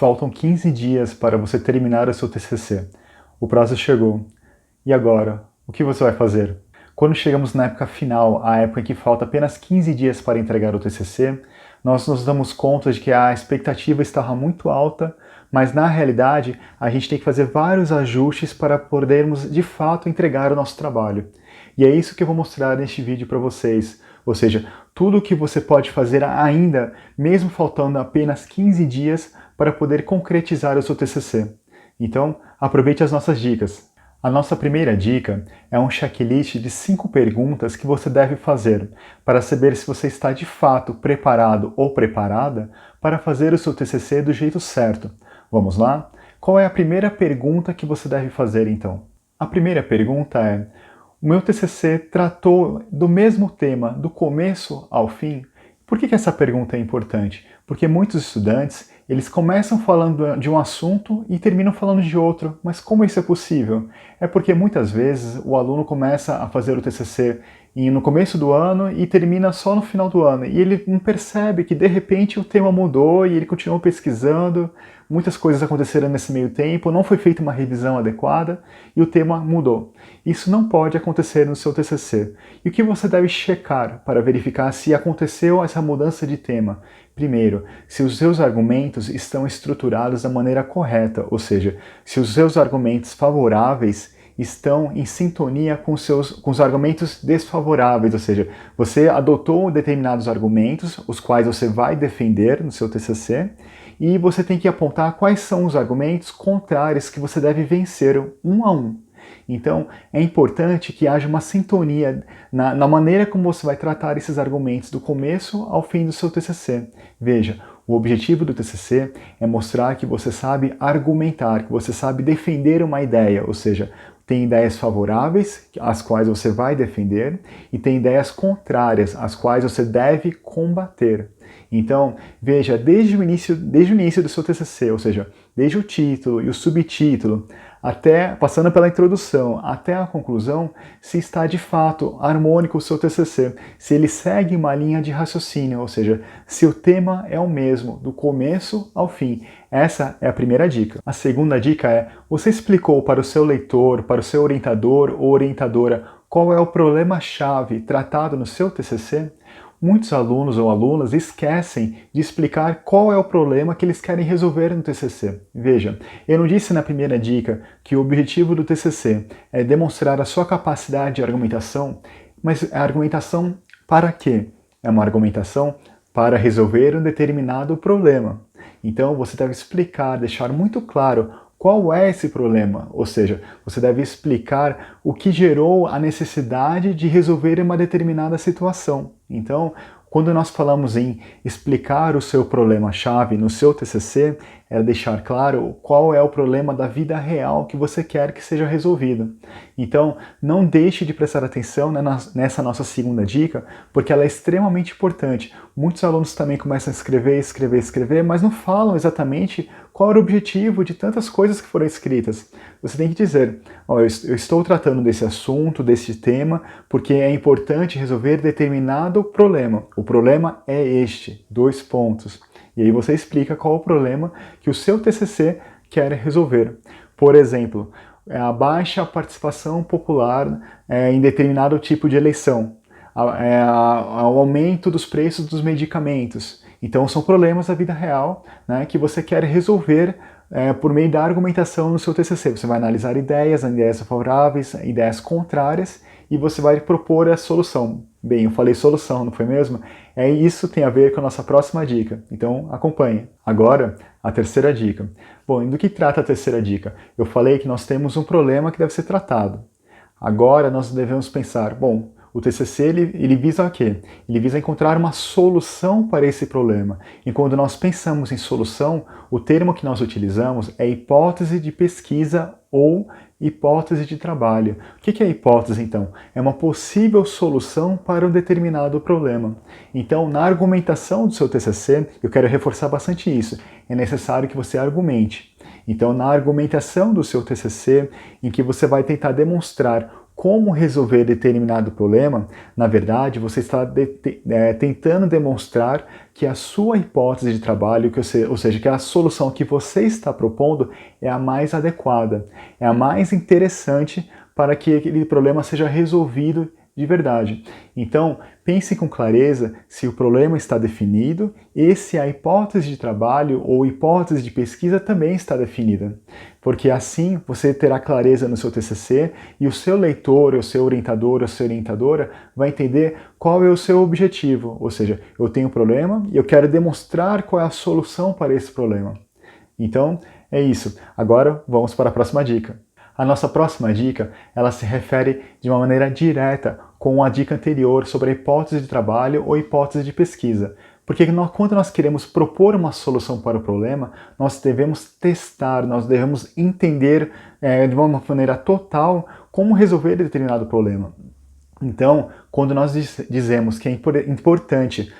Faltam 15 dias para você terminar o seu TCC. O prazo chegou. E agora? O que você vai fazer? Quando chegamos na época final, a época em que falta apenas 15 dias para entregar o TCC, nós nos damos conta de que a expectativa estava muito alta, mas na realidade a gente tem que fazer vários ajustes para podermos de fato entregar o nosso trabalho. E é isso que eu vou mostrar neste vídeo para vocês. Ou seja, tudo o que você pode fazer ainda, mesmo faltando apenas 15 dias, para poder concretizar o seu TCC. Então, aproveite as nossas dicas. A nossa primeira dica é um checklist de 5 perguntas que você deve fazer para saber se você está de fato preparado ou preparada para fazer o seu TCC do jeito certo. Vamos lá? Qual é a primeira pergunta que você deve fazer então? A primeira pergunta é: o meu TCC tratou do mesmo tema do começo ao fim? Por que essa pergunta é importante? Porque muitos estudantes, eles começam falando de um assunto e terminam falando de outro. Mas como isso é possível? É porque muitas vezes o aluno começa a fazer o TCC no começo do ano e termina só no final do ano. E ele não percebe que de repente o tema mudou e ele continuou pesquisando, muitas coisas aconteceram nesse meio tempo, não foi feita uma revisão adequada e o tema mudou. Isso não pode acontecer no seu TCC. E o que você deve checar para verificar se aconteceu essa mudança de tema? Primeiro, se os seus argumentos estão estruturados da maneira correta, ou seja, se os seus argumentos favoráveis estão em sintonia com os argumentos desfavoráveis, ou seja, você adotou determinados argumentos, os quais você vai defender no seu TCC, e você tem que apontar quais são os argumentos contrários que você deve vencer um a um. Então, é importante que haja uma sintonia na maneira como você vai tratar esses argumentos do começo ao fim do seu TCC. Veja, o objetivo do TCC é mostrar que você sabe argumentar, que você sabe defender uma ideia, ou seja, tem ideias favoráveis, as quais você vai defender, e tem ideias contrárias, as quais você deve combater. Então, veja, desde o início do seu TCC, ou seja, desde o título e o subtítulo, passando pela introdução até a conclusão, se está de fato harmônico o seu TCC, se ele segue uma linha de raciocínio, ou seja, se o tema é o mesmo do começo ao fim. Essa é a primeira dica. A segunda dica é: você explicou para o seu leitor, para o seu orientador ou orientadora qual é o problema-chave tratado no seu TCC? Muitos alunos ou alunas esquecem de explicar qual é o problema que eles querem resolver no TCC. Veja, eu não disse na primeira dica que o objetivo do TCC é demonstrar a sua capacidade de argumentação, mas a argumentação para quê? É uma argumentação para resolver um determinado problema. Então você deve explicar, deixar muito claro qual é esse problema, ou seja, você deve explicar o que gerou a necessidade de resolver uma determinada situação. Então, quando nós falamos em explicar o seu problema-chave no seu TCC, é deixar claro qual é o problema da vida real que você quer que seja resolvido. Então, não deixe de prestar atenção nessa nossa segunda dica, porque ela é extremamente importante. Muitos alunos também começam a escrever, mas não falam exatamente qual era o objetivo de tantas coisas que foram escritas. Você tem que dizer: eu estou tratando desse assunto, desse tema, porque é importante resolver determinado problema. O problema é este, 2 pontos. E aí você explica qual é o problema que o seu TCC quer resolver. Por exemplo, a baixa participação popular em determinado tipo de eleição, o aumento dos preços dos medicamentos. Então são problemas da vida real, né, que você quer resolver por meio da argumentação no seu TCC. Você vai analisar ideias favoráveis, ideias contrárias, e você vai propor a solução. Bem, eu falei solução, não foi mesmo? Isso tem a ver com a nossa próxima dica, então acompanhe. Agora, a terceira dica. Bom, do que trata a terceira dica? Eu falei que nós temos um problema que deve ser tratado. Agora nós devemos pensar, bom, o TCC ele visa o quê? Ele visa encontrar uma solução para esse problema. E quando nós pensamos em solução, o termo que nós utilizamos é hipótese de pesquisa ou hipótese de trabalho. O que é hipótese, então? É uma possível solução para um determinado problema. Então, na argumentação do seu TCC, eu quero reforçar bastante isso. É necessário que você argumente. Então, na argumentação do seu TCC, em que você vai tentar demonstrar como resolver determinado problema, na verdade, você está tentando demonstrar que a sua hipótese de trabalho, ou seja, que a solução que você está propondo é a mais adequada, é a mais interessante para que aquele problema seja resolvido de verdade. Então, pense com clareza se o problema está definido e se a hipótese de trabalho ou hipótese de pesquisa também está definida. Porque assim você terá clareza no seu TCC e o seu leitor, o seu orientador, a sua orientadora vai entender qual é o seu objetivo. Ou seja, eu tenho um problema e eu quero demonstrar qual é a solução para esse problema. Então, é isso. Agora, vamos para a próxima dica. A nossa próxima dica, ela se refere de uma maneira direta com a dica anterior sobre a hipótese de trabalho ou hipótese de pesquisa. Porque quando nós queremos propor uma solução para o problema, nós devemos testar, nós devemos entender de uma maneira total como resolver determinado problema. Então, quando nós dizemos que é importante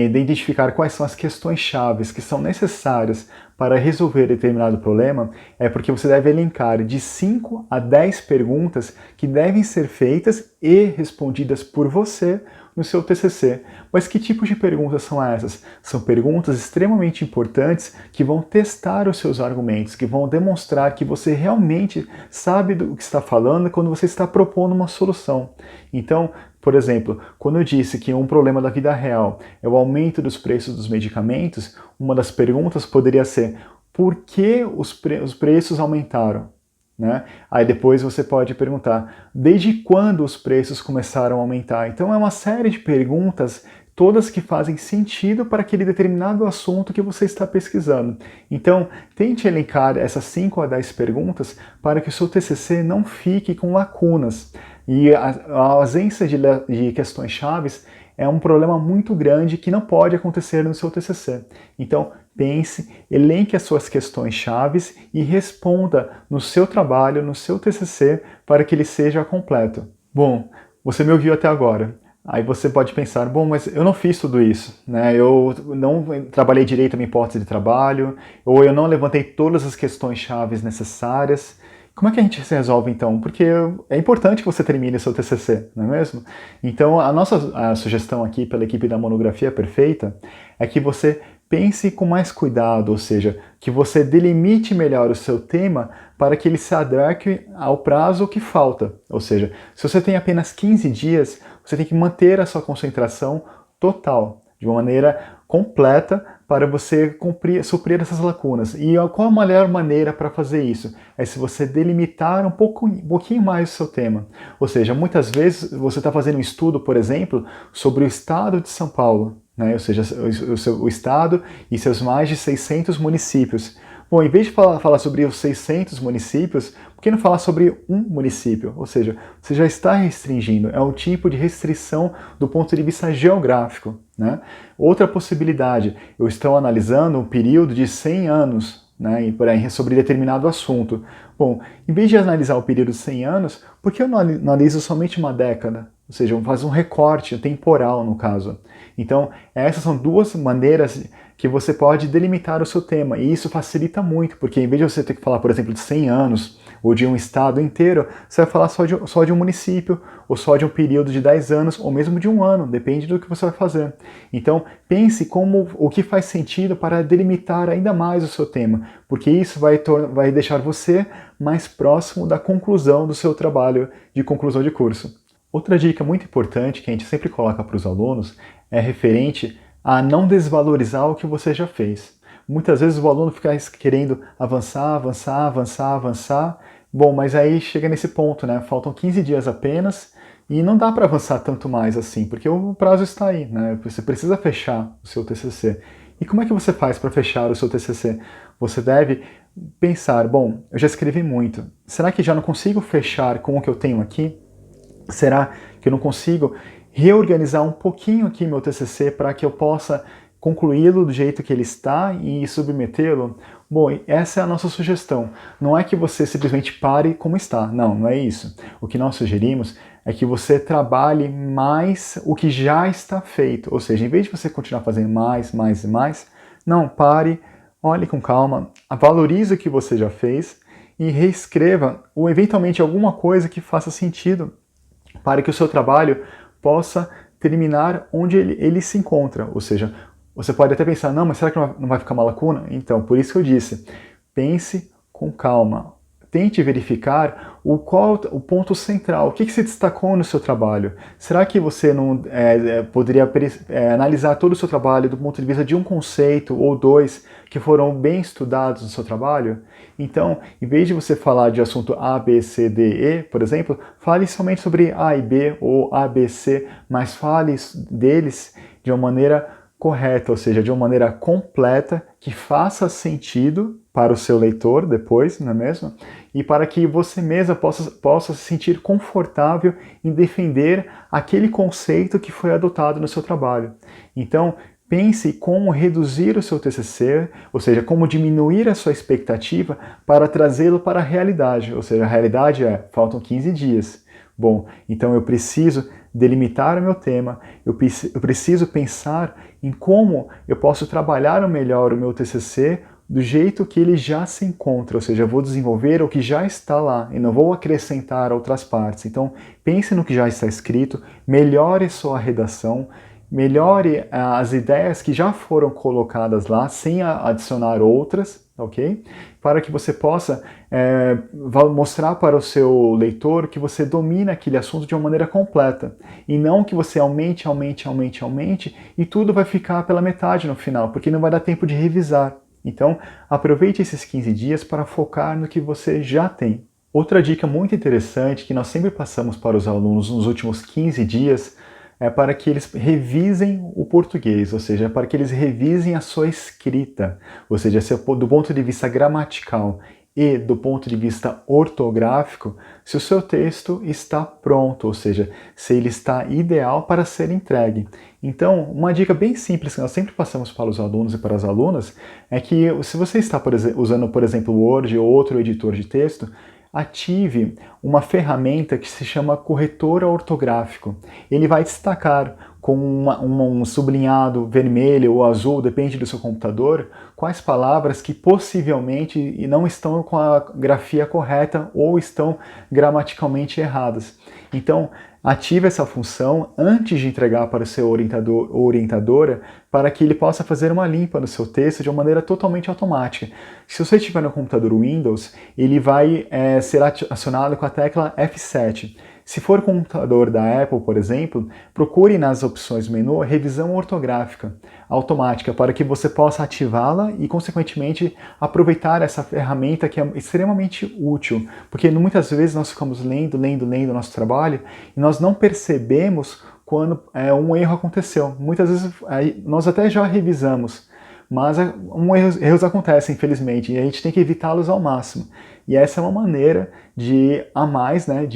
identificar quais são as questões chaves que são necessárias para resolver determinado problema, é porque você deve elencar de 5 a 10 perguntas que devem ser feitas e respondidas por você no seu TCC. Mas que tipos de perguntas são essas? São perguntas extremamente importantes que vão testar os seus argumentos, que vão demonstrar que você realmente sabe do que está falando quando você está propondo uma solução. Então, por exemplo, quando eu disse que um problema da vida real é o aumento dos preços dos medicamentos, uma das perguntas poderia ser: por que os preços aumentaram? Né? Aí depois você pode perguntar: desde quando os preços começaram a aumentar? Então é uma série de perguntas, todas que fazem sentido para aquele determinado assunto que você está pesquisando. Então, tente elencar essas 5 a 10 perguntas para que o seu TCC não fique com lacunas. E a ausência de questões chaves é um problema muito grande que não pode acontecer no seu TCC. Então, pense, elenque as suas questões chaves e responda no seu trabalho, no seu TCC, para que ele seja completo. Bom, você me ouviu até agora. Aí você pode pensar: bom, mas eu não fiz tudo isso, né? Eu não trabalhei direito a minha hipótese de trabalho, ou eu não levantei todas as questões chaves necessárias. Como é que a gente se resolve então? Porque é importante que você termine seu TCC, não é mesmo? Então a sugestão aqui pela equipe da Monografia Perfeita é que você pense com mais cuidado, ou seja, que você delimite melhor o seu tema para que ele se adeque ao prazo que falta. Ou seja, se você tem apenas 15 dias, você tem que manter a sua concentração total, de uma maneira completa, para você suprir essas lacunas. E qual a melhor maneira para fazer isso? É se você delimitar um pouquinho mais o seu tema. Ou seja, muitas vezes você está fazendo um estudo, por exemplo, sobre o estado de São Paulo, né? Ou seja, o estado e seus mais de 600 municípios. Bom, em vez de falar sobre os 600 municípios, por que não falar sobre um município? Ou seja, você já está restringindo, é um tipo de restrição do ponto de vista geográfico, né? Outra possibilidade, eu estou analisando um período de 100 anos, né, sobre determinado assunto. Bom, em vez de analisar o período de 100 anos, por que eu não analiso somente uma década? Ou seja, faz um recorte temporal no caso. Então, essas são duas maneiras que você pode delimitar o seu tema, e isso facilita muito, porque em vez de você ter que falar, por exemplo, de 100 anos, ou de um estado inteiro, você vai falar só de um município, ou só de um período de 10 anos, ou mesmo de um ano, depende do que você vai fazer. Então, pense o que faz sentido para delimitar ainda mais o seu tema, porque isso vai deixar você mais próximo da conclusão do seu trabalho de conclusão de curso. Outra dica muito importante que a gente sempre coloca para os alunos é referente a não desvalorizar o que você já fez. Muitas vezes o aluno fica querendo avançar. Bom, mas aí chega nesse ponto, né? Faltam 15 dias apenas e não dá para avançar tanto mais assim, porque o prazo está aí, né? Você precisa fechar o seu TCC. E como é que você faz para fechar o seu TCC? Você deve pensar: bom, eu já escrevi muito. Será que já não consigo fechar com o que eu tenho aqui? Será que eu não consigo reorganizar um pouquinho aqui meu TCC para que eu possa concluí-lo do jeito que ele está e submetê-lo? Bom, essa é a nossa sugestão. Não é que você simplesmente pare como está. Não, não é isso. O que nós sugerimos é que você trabalhe mais o que já está feito. Ou seja, em vez de você continuar fazendo mais, não, pare, olhe com calma, valorize o que você já fez e reescreva, ou eventualmente alguma coisa que faça sentido para que o seu trabalho possa terminar onde ele se encontra. Ou seja, você pode até pensar, não, mas será que não vai ficar uma lacuna? Então, por isso que eu disse, pense com calma. Tente verificar qual o ponto central, o que se destacou no seu trabalho. Será que você não poderia analisar todo o seu trabalho do ponto de vista de um conceito ou dois que foram bem estudados no seu trabalho? Então, em vez de você falar de assunto A, B, C, D, E, por exemplo, fale somente sobre A e B ou A, B, C, mas fale deles de uma maneira correta, ou seja, de uma maneira completa, que faça sentido para o seu leitor depois, não é mesmo? E para que você mesma possa se sentir confortável em defender aquele conceito que foi adotado no seu trabalho. Então, pense como reduzir o seu TCC, ou seja, como diminuir a sua expectativa para trazê-lo para a realidade. Ou seja, a realidade faltam 15 dias. Bom, então eu preciso delimitar o meu tema, eu preciso pensar em como eu posso trabalhar melhor o meu TCC do jeito que ele já se encontra, ou seja, eu vou desenvolver o que já está lá e não vou acrescentar outras partes. Então, pense no que já está escrito, melhore sua redação, melhore as ideias que já foram colocadas lá, sem adicionar outras, ok? Para que você possa mostrar para o seu leitor que você domina aquele assunto de uma maneira completa. E não que você aumente e tudo vai ficar pela metade no final, porque não vai dar tempo de revisar. Então, aproveite esses 15 dias para focar no que você já tem. Outra dica muito interessante que nós sempre passamos para os alunos nos últimos 15 dias é para que eles revisem o português, ou seja, para que eles revisem a sua escrita, ou seja, do ponto de vista gramatical e do ponto de vista ortográfico, se o seu texto está pronto, ou seja, se ele está ideal para ser entregue. Então, uma dica bem simples que nós sempre passamos para os alunos e para as alunas é que se você está usando, por exemplo, o Word ou outro editor de texto, ative uma ferramenta que se chama corretor ortográfico. Ele vai destacar com um sublinhado vermelho ou azul, depende do seu computador, quais palavras que possivelmente não estão com a grafia correta ou estão gramaticalmente erradas. Então, ative essa função antes de entregar para o seu orientador ou orientadora para que ele possa fazer uma limpa no seu texto de uma maneira totalmente automática. Se você estiver no computador Windows, ele vai ser acionado com a tecla F7. Se for computador da Apple, por exemplo, procure nas opções menu revisão ortográfica automática para que você possa ativá-la e, consequentemente, aproveitar essa ferramenta que é extremamente útil, porque muitas vezes nós ficamos lendo o nosso trabalho e nós não percebemos quando um erro aconteceu. Muitas vezes nós até já revisamos, mas erros acontecem, infelizmente, e a gente tem que evitá-los ao máximo. E essa é uma maneira de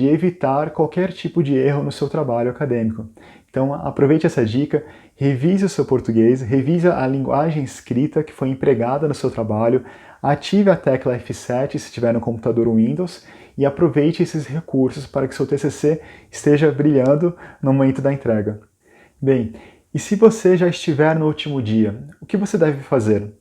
evitar qualquer tipo de erro no seu trabalho acadêmico. Então, aproveite essa dica, revise o seu português, revise a linguagem escrita que foi empregada no seu trabalho, ative a tecla F7 se estiver no computador Windows e aproveite esses recursos para que seu TCC esteja brilhando no momento da entrega. Bem, e se você já estiver no último dia, o que você deve fazer?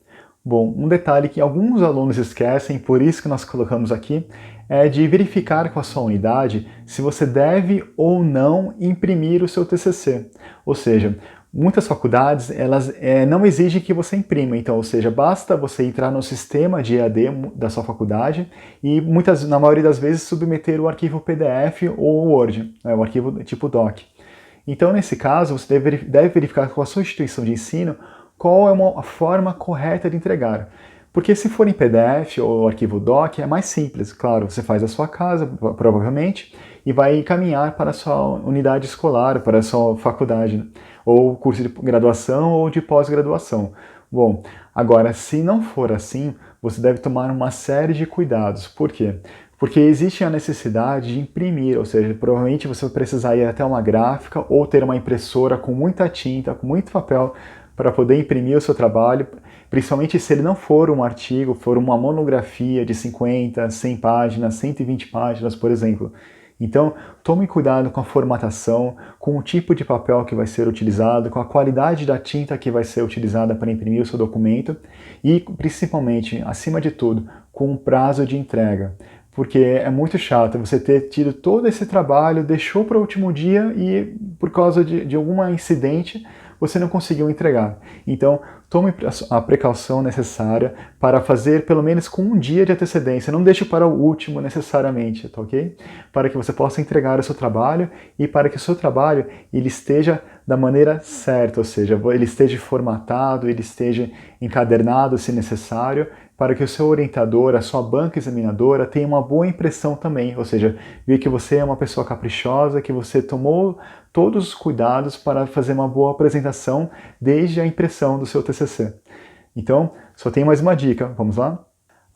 Bom, um detalhe que alguns alunos esquecem, por isso que nós colocamos aqui, é de verificar com a sua unidade se você deve ou não imprimir o seu TCC. Ou seja, muitas faculdades elas não exigem que você imprima, então, ou seja, basta você entrar no sistema de EAD da sua faculdade e na maioria das vezes submeter o arquivo PDF ou Word, o arquivo tipo doc. Então, nesse caso, você deve verificar com a sua instituição de ensino qual é a forma correta de entregar. Porque se for em PDF ou arquivo doc, é mais simples. Claro, você faz a sua casa, provavelmente, e vai encaminhar para a sua unidade escolar, para a sua faculdade, ou curso de graduação ou de pós-graduação. Bom, agora, se não for assim, você deve tomar uma série de cuidados. Por quê? Porque existe a necessidade de imprimir, ou seja, provavelmente você vai precisar ir até uma gráfica ou ter uma impressora com muita tinta, com muito papel, para poder imprimir o seu trabalho, principalmente se ele não for um artigo, for uma monografia de 50, 100 páginas, 120 páginas, por exemplo. Então, tome cuidado com a formatação, com o tipo de papel que vai ser utilizado, com a qualidade da tinta que vai ser utilizada para imprimir o seu documento e, principalmente, acima de tudo, com o prazo de entrega. porque é muito chato você ter tido todo esse trabalho, deixou para o último dia e por causa de algum incidente você não conseguiu entregar. Então, tome a precaução necessária para fazer pelo menos com um dia de antecedência. Não deixe para o último necessariamente, tá ok? Para que você possa entregar o seu trabalho e para que o seu trabalho ele esteja da maneira certa, ou seja, ele esteja formatado, ele esteja encadernado se necessário, para que o seu orientador, a sua banca examinadora, tenha uma boa impressão também, ou seja, ver que você é uma pessoa caprichosa, que você tomou todos os cuidados para fazer uma boa apresentação desde a impressão do seu TCC. Então, só tem mais uma dica, vamos lá?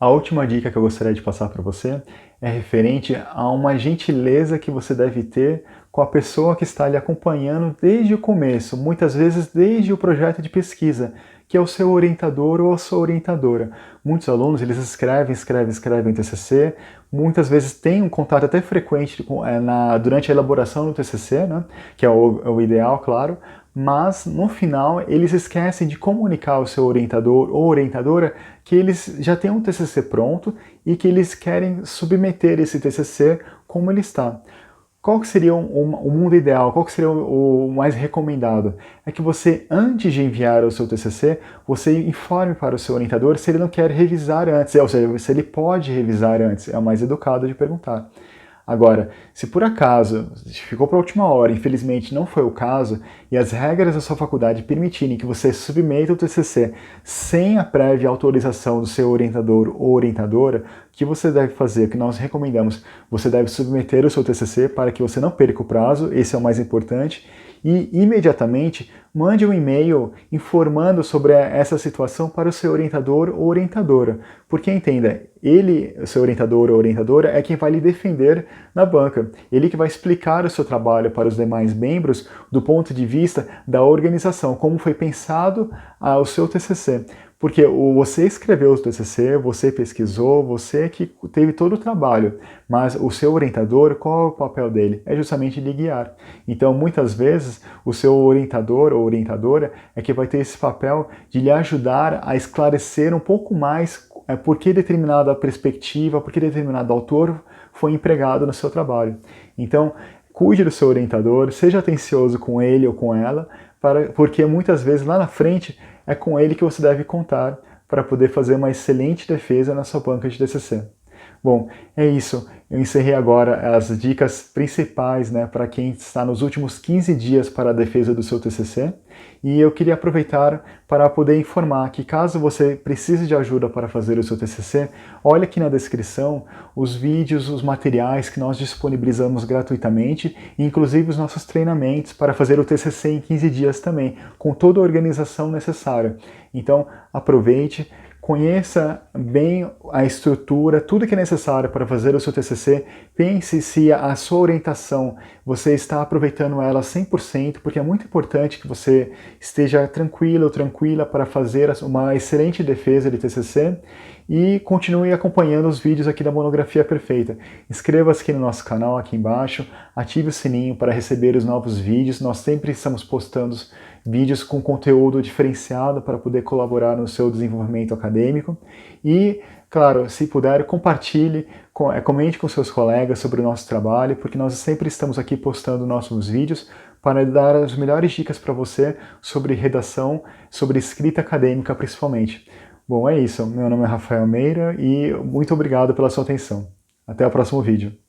A última dica que eu gostaria de passar para você é referente a uma gentileza que você deve ter com a pessoa que está lhe acompanhando desde o começo, muitas vezes desde o projeto de pesquisa, que é o seu orientador ou a sua orientadora. Muitos alunos, eles escrevem TCC, muitas vezes têm um contato até frequente durante a elaboração do TCC, né, que é o ideal, claro, mas no final eles esquecem de comunicar ao seu orientador ou orientadora que eles já têm um TCC pronto e que eles querem submeter esse TCC como ele está. Qual que seria o mundo ideal? Qual que seria o mais recomendado? É que você, antes de enviar o seu TCC, você informe para o seu orientador se ele não quer revisar antes, ou seja, se ele pode revisar antes. É o mais educado de perguntar. Agora, se por acaso ficou para a última hora, infelizmente não foi o caso, e as regras da sua faculdade permitirem que você submeta o TCC sem a prévia autorização do seu orientador ou orientadora, o que você deve fazer, que nós recomendamos, você deve submeter o seu TCC para que você não perca o prazo, esse é o mais importante, e imediatamente mande um e-mail informando sobre essa situação para o seu orientador ou orientadora. Porque entenda, ele, o seu orientador ou orientadora, é quem vai lhe defender na banca. Ele que vai explicar o seu trabalho para os demais membros do ponto de vista da organização, como foi pensado o seu TCC. Porque você escreveu o TCC, você pesquisou, você que teve todo o trabalho, mas o seu orientador, qual é o papel dele? É justamente lhe guiar. Então, muitas vezes, o seu orientador ou orientadora é que vai ter esse papel de lhe ajudar a esclarecer um pouco mais por que determinada perspectiva, por que determinado autor foi empregado no seu trabalho. Então, cuide do seu orientador, seja atencioso com ele ou com ela, porque muitas vezes lá na frente é com ele que você deve contar para poder fazer uma excelente defesa na sua banca de TCC. Bom, é isso. Eu encerrei agora as dicas principais, né, para quem está nos últimos 15 dias para a defesa do seu TCC. E eu queria aproveitar para poder informar que caso você precise de ajuda para fazer o seu TCC, olha aqui na descrição os vídeos, os materiais que nós disponibilizamos gratuitamente, inclusive os nossos treinamentos para fazer o TCC em 15 dias também, com toda a organização necessária. Então, aproveite. Conheça bem a estrutura, tudo que é necessário para fazer o seu TCC. Pense se a sua orientação, você está aproveitando ela 100%, porque é muito importante que você esteja tranquilo ou tranquila para fazer uma excelente defesa de TCC. E continue acompanhando os vídeos aqui da Monografia Perfeita. Inscreva-se aqui no nosso canal, aqui embaixo, ative o sininho para receber os novos vídeos. Nós sempre estamos postando vídeos com conteúdo diferenciado para poder colaborar no seu desenvolvimento acadêmico. E, claro, se puder, compartilhe, comente com seus colegas sobre o nosso trabalho, porque nós sempre estamos aqui postando nossos vídeos para dar as melhores dicas para você sobre redação, sobre escrita acadêmica principalmente. Bom, é isso. Meu nome é Rafael Meira e muito obrigado pela sua atenção. Até o próximo vídeo.